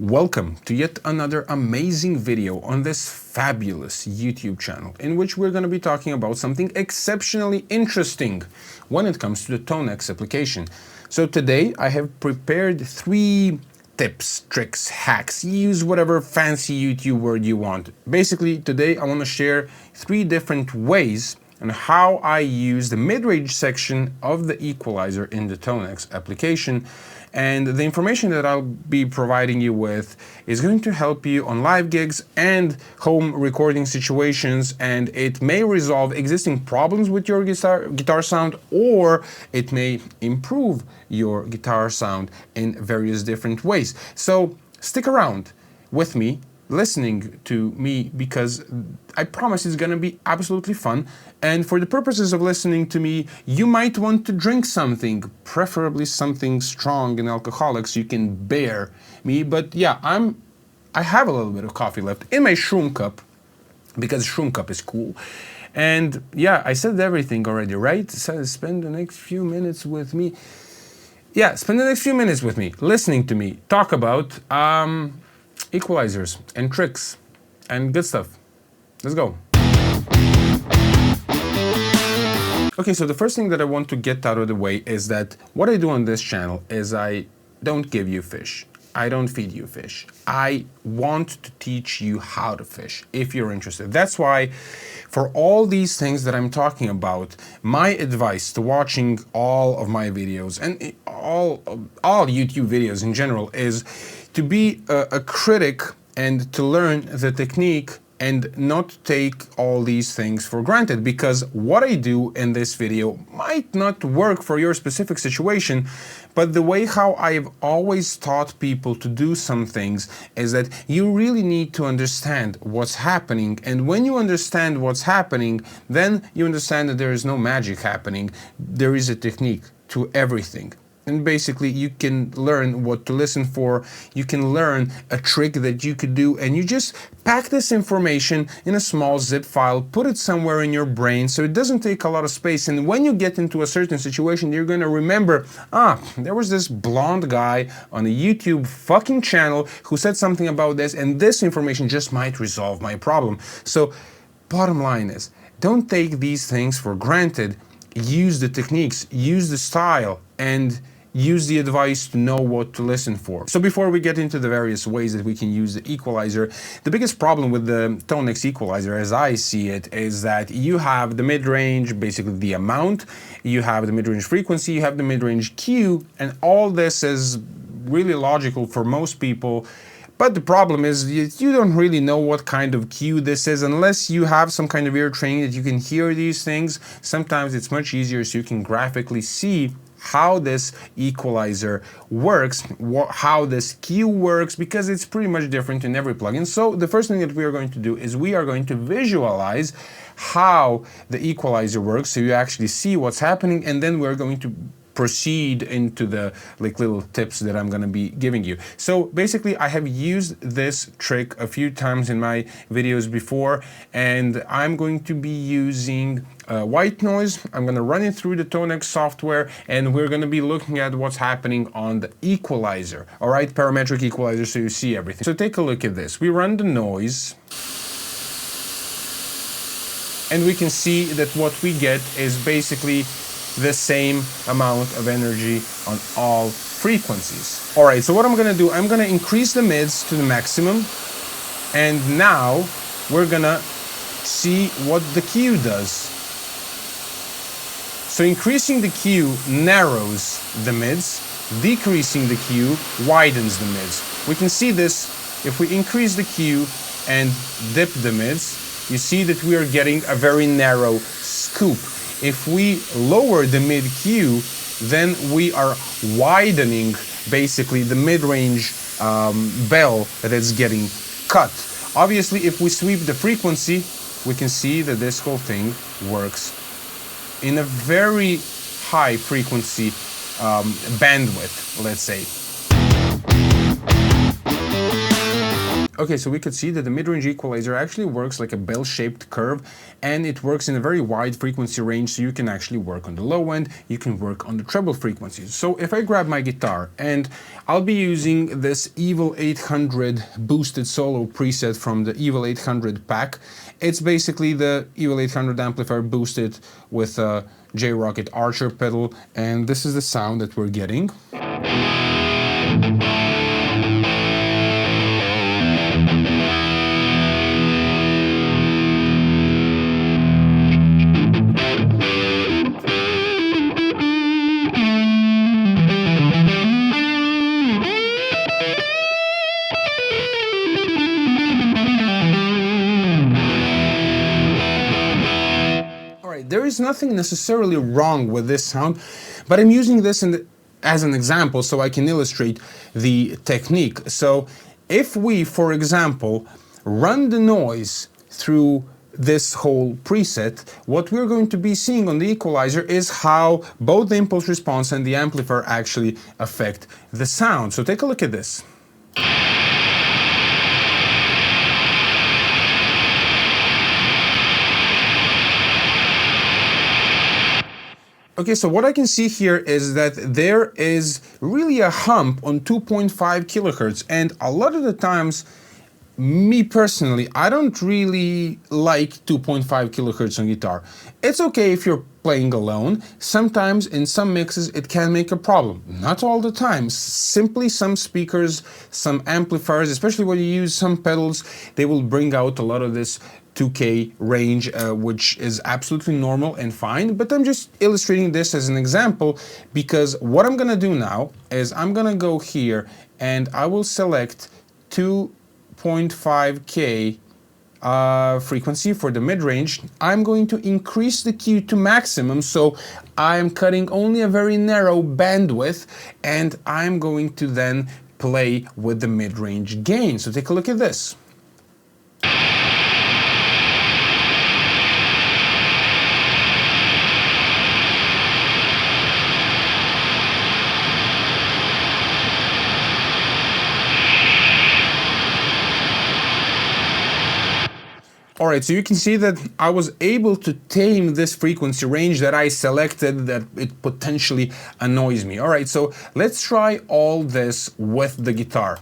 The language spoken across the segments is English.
Welcome to yet another amazing video on this fabulous YouTube channel in which we're going to be talking about something exceptionally interesting when it comes to the ToneX application. So today I have prepared 3 tips, tricks, hacks, use whatever fancy YouTube word you want. Basically today I want to share 3 different ways on how I use the mid-range section of the equalizer in the ToneX application. And the information that I'll be providing you with is going to help you on live gigs and home recording situations, and it may resolve existing problems with your guitar sound, or it may improve your guitar sound in various different ways. So stick around with me, listening to me, because I promise it's gonna be absolutely fun. And for the purposes of listening to me, you might want to drink something, preferably something strong and alcoholic so you can bear me. But yeah, I have a little bit of coffee left in my shroom cup, because shroom cup is cool. And yeah, I said everything already, right? So spend the next few minutes with me. Yeah, spend the next few minutes with me, listening to me talk about equalizers and tricks and good stuff. Let's go. Okay, so the first thing that I want to get out of the way is that what I do on this channel is I don't give you fish. I don't feed you fish. I want to teach you how to fish if you're interested. That's why for all these things that I'm talking about, my advice to watching all of my videos and all YouTube videos in general is to be a critic and to learn the technique and not take all these things for granted, because what I do in this video might not work for your specific situation, but the way how I've always taught people to do some things is that you really need to understand what's happening, and when you understand what's happening, then you understand that there is no magic happening. There is a technique to everything. And basically you can learn what to listen for, you can learn a trick that you could do, and you just pack this information in a small zip file, put it somewhere in your brain so it doesn't take a lot of space, and when you get into a certain situation, you're gonna remember, there was this blonde guy on a YouTube fucking channel who said something about this, and this information just might resolve my problem. So bottom line is, don't take these things for granted. Use the techniques, use the style, and use the advice to know what to listen for. So before we get into the various ways that we can use the equalizer, the biggest problem with the ToneX equalizer, as I see it, is that you have the mid-range, basically the amount, you have the mid-range frequency, you have the mid-range Q, and all this is really logical for most people. But the problem is you don't really know what kind of cue this is unless you have some kind of ear training that you can hear these things. Sometimes it's much easier so you can graphically see how this equalizer works, how this cue works, because it's pretty much different in every plugin. So the first thing that we are going to do is we are going to visualize how the equalizer works so you actually see what's happening, and then we're going to proceed into the little tips that I'm going to be giving you. So basically I have used this trick a few times in my videos before, and I'm going to be using white noise. I'm going to run it through the ToneX software, and we're going to be looking at what's happening on the equalizer. All right, parametric equalizer, so you see everything. So take a look at this. We run the noise, and we can see that what we get is basically the same amount of energy on all frequencies. All right, so what I'm gonna do, I'm gonna increase the mids to the maximum, and now we're gonna see what the Q does. So increasing the Q narrows the mids, decreasing the Q widens the mids. We can see this if we increase the Q and dip the mids, you see that we are getting a very narrow scoop. If we lower the mid Q, then we are widening basically the mid-range bell that is getting cut. Obviously, if we sweep the frequency, we can see that this whole thing works in a very high frequency bandwidth, let's say. Okay, so we could see that the mid-range equalizer actually works like a bell-shaped curve, and it works in a very wide frequency range, so you can actually work on the low end, you can work on the treble frequencies. So if I grab my guitar, and I'll be using this Evil 800 boosted solo preset from the Evil 800 pack. It's basically the Evil 800 amplifier boosted with a J-Rocket Archer pedal, and this is the sound that we're getting. There is nothing necessarily wrong with this sound, but I'm using this as an example so I can illustrate the technique. So if we, for example, run the noise through this whole preset, what we're going to be seeing on the equalizer is how both the impulse response and the amplifier actually affect the sound. So take a look at this. Okay, so what I can see here is that there is really a hump on 2.5 kilohertz, and a lot of the times, me personally, I don't really like 2.5 kilohertz on guitar. It's okay if you're playing alone. Sometimes in some mixes it can make a problem. Not all the time. Simply some speakers, some amplifiers, especially when you use some pedals, they will bring out a lot of this 2K range, which is absolutely normal and fine, but I'm just illustrating this as an example because what I'm gonna do now is I'm gonna go here and I will select 2.5K frequency for the mid-range. I'm going to increase the Q to maximum, so I'm cutting only a very narrow bandwidth, and I'm going to then play with the mid-range gain. So take a look at this. Alright, so you can see that I was able to tame this frequency range that I selected that it potentially annoys me. Alright, so let's try all this with the guitar.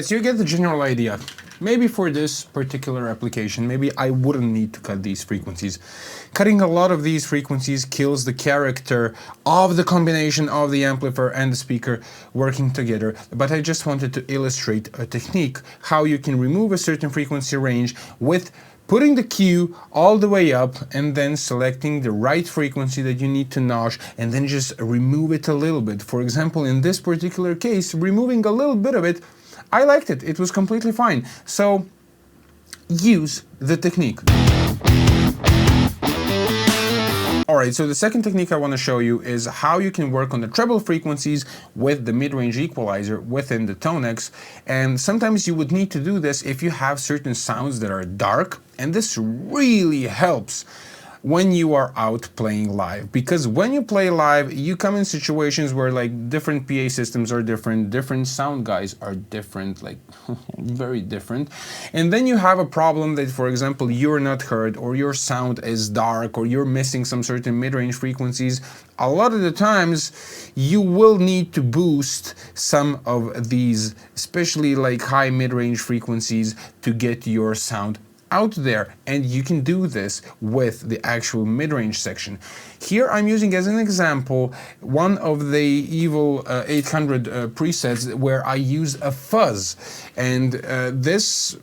So you get the general idea. Maybe for this particular application, maybe I wouldn't need to cut these frequencies. Cutting a lot of these frequencies kills the character of the combination of the amplifier and the speaker working together. But I just wanted to illustrate a technique, how you can remove a certain frequency range with putting the Q all the way up and then selecting the right frequency that you need to notch and then just remove it a little bit. For example, in this particular case, removing a little bit of it, I liked it. It was completely fine. So use the technique. Alright, so the second technique I want to show you is how you can work on the treble frequencies with the mid-range equalizer within the ToneX. And sometimes you would need to do this if you have certain sounds that are dark, and this really helps when you are out playing live, because when you play live you come in situations where like different PA systems are different sound guys are different, like very different, and then you have a problem that, for example, you're not heard or your sound is dark or you're missing some certain mid-range frequencies. A lot of the times you will need to boost some of these, especially like high mid-range frequencies, to get your sound out there, and you can do this with the actual mid-range section. Here I'm using as an example one of the Evil 800 presets where I use a fuzz, and this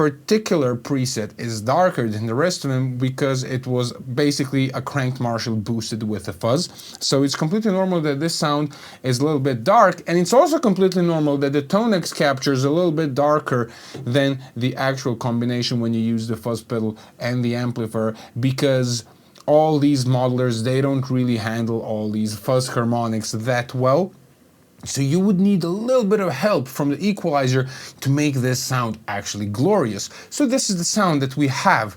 particular preset is darker than the rest of them because it was basically a cranked Marshall boosted with a fuzz. So it's completely normal that this sound is a little bit dark, and it's also completely normal that the ToneX captures a little bit darker than the actual combination when you use the fuzz pedal and the amplifier, because all these modelers, they don't really handle all these fuzz harmonics that well. So you would need a little bit of help from the equalizer to make this sound actually glorious. So this is the sound that we have.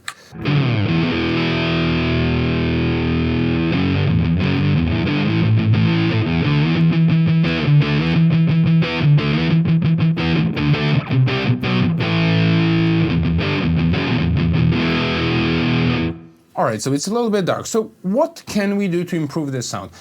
Alright, so it's a little bit dark. So what can we do to improve this sound?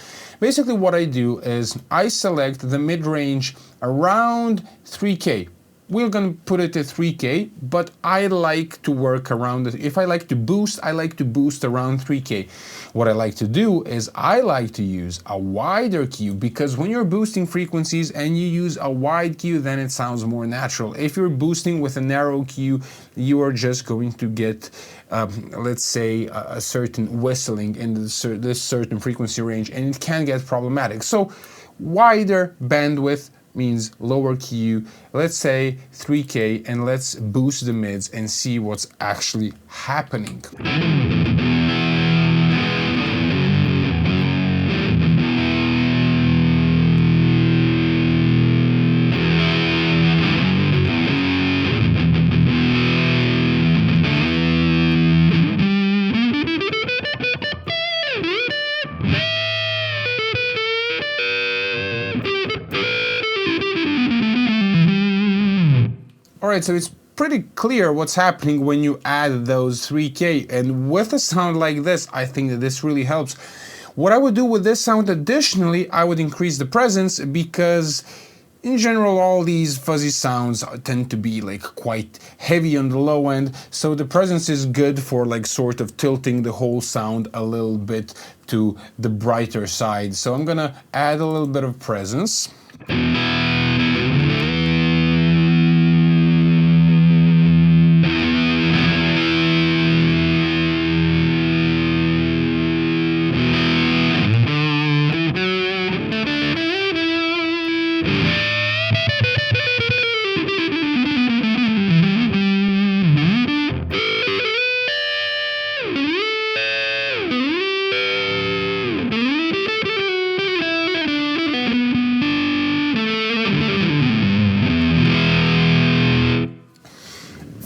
Basically what I do is I select the mid-range around 3K. We're gonna put it at 3K, but I like to work around it. If I like to boost, I like to boost around 3K. What I like to do is I like to use a wider Q, because when you're boosting frequencies and you use a wide Q, then it sounds more natural. If you're boosting with a narrow Q, you are just going to get, let's say, a certain whistling in this certain frequency range, and it can get problematic. So wider bandwidth means lower Q, let's say 3K, and let's boost the mids and see what's actually happening. Alright, so it's pretty clear what's happening when you add those 3K, and with a sound like this, I think that this really helps. What I would do with this sound additionally, I would increase the presence, because in general all these fuzzy sounds tend to be like quite heavy on the low end, so the presence is good for like sort of tilting the whole sound a little bit to the brighter side. So I'm gonna add a little bit of presence.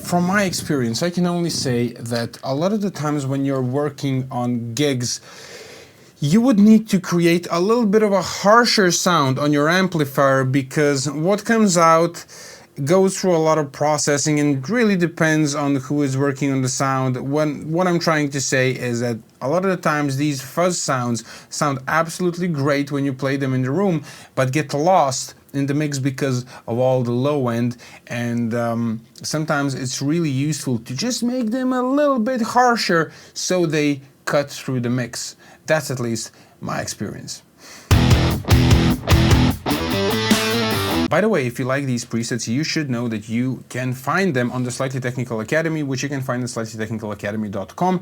From my experience, I can only say that a lot of the times when you're working on gigs, you would need to create a little bit of a harsher sound on your amplifier, because what comes out goes through a lot of processing, and it really depends on who is working on the sound. What I'm trying to say is that a lot of the times these fuzz sounds sound absolutely great when you play them in the room, but get lost in the mix because of all the low end, and sometimes it's really useful to just make them a little bit harsher so they cut through the mix. That's at least my experience. By the way, if you like these presets, you should know that you can find them on the Slightly Technical Academy, which you can find at slightlytechnicalacademy.com.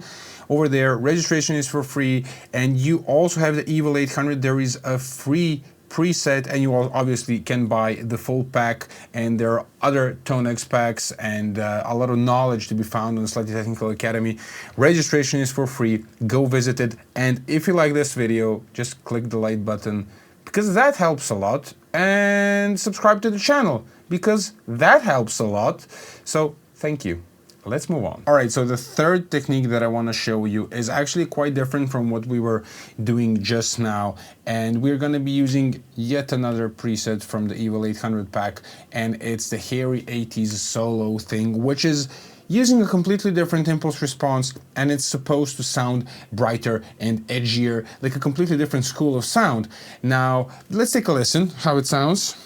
Over there, registration is for free, and you also have the Evil 800. There is a free preset, and you obviously can buy the full pack, and there are other ToneX packs and a lot of knowledge to be found on the Slightly Technical Academy. Registration is for free. Go visit it, and if you like this video, just click the like button, because that helps a lot, and subscribe to the channel, because that helps a lot. So thank you. Let's move on. All right, so the third technique that I want to show you is actually quite different from what we were doing just now, and we're going to be using yet another preset from the Evil 800 pack, and it's the hairy 80s solo thing, which is using a completely different impulse response, and it's supposed to sound brighter and edgier, like a completely different school of sound. Now, let's take a listen how it sounds.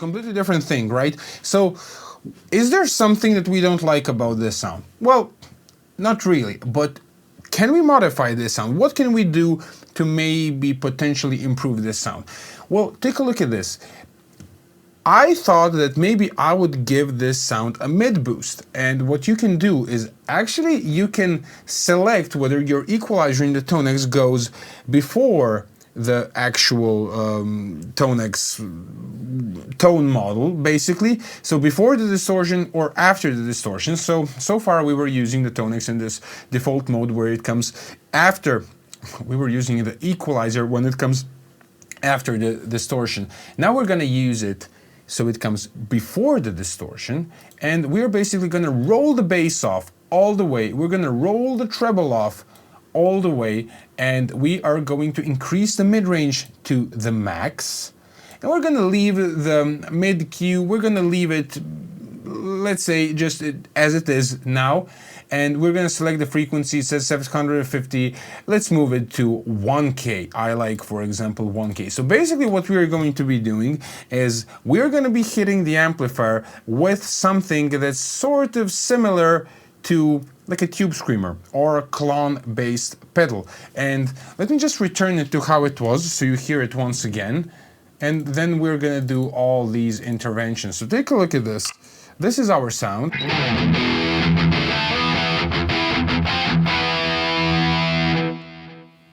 completely different thing, right? So is there something that we don't like about this sound? Well, not really, but can we modify this sound? What can we do to maybe potentially improve this sound? Well, take a look at this. I thought that maybe I would give this sound a mid boost, and what you can do is actually you can select whether your equalizer in the ToneX goes before the actual ToneX tone model, basically. So before the distortion or after the distortion. So far we were using the ToneX in this default mode where it comes after. We were using the equalizer when it comes after the distortion. Now we're gonna use it so it comes before the distortion, and we're basically gonna roll the bass off all the way. We're gonna roll the treble off all the way, and we are going to increase the mid-range to the max. And we're gonna leave the mid-Q, we're gonna leave it, let's say, just as it is now. And we're gonna select the frequency, it says 750, let's move it to 1K. I like, for example, 1K. So basically what we're going to be doing is we're gonna be hitting the amplifier with something that's sort of similar to like a tube screamer or a clone-based pedal. And let me just return it to how it was so you hear it once again. And then we're gonna do all these interventions. So take a look at this. This is our sound.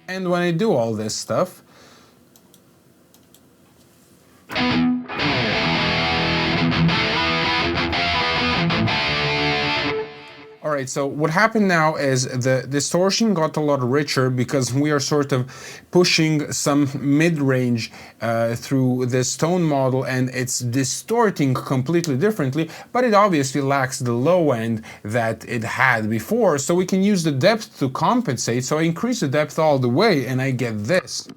And when I do all this stuff, all right, so what happened now is the distortion got a lot richer because we are sort of pushing some mid-range through this tone model, and it's distorting completely differently, but it obviously lacks the low end that it had before, so we can use the depth to compensate. So I increase the depth all the way and I get this.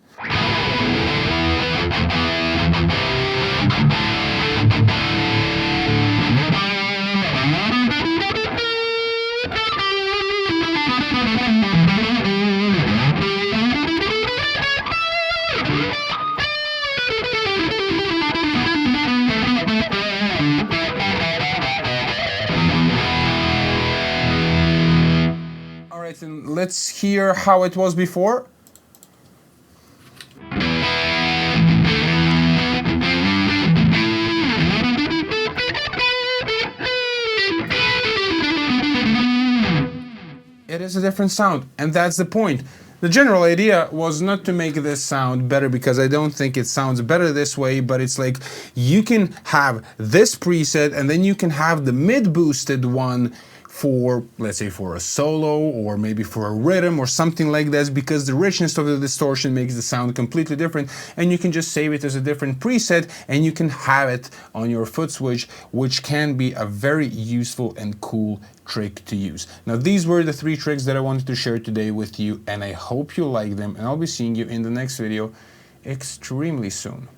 And let's hear how it was before. It is a different sound, and that's the point. The general idea was not to make this sound better, because I don't think it sounds better this way, but it's like you can have this preset and then you can have the mid-boosted one for, let's say, for a solo or maybe for a rhythm or something like this, because the richness of the distortion makes the sound completely different, and you can just save it as a different preset and you can have it on your foot switch, which can be a very useful and cool trick to use. Now, these were the 3 tricks that I wanted to share today with you, and I hope you like them, and I'll be seeing you in the next video extremely soon.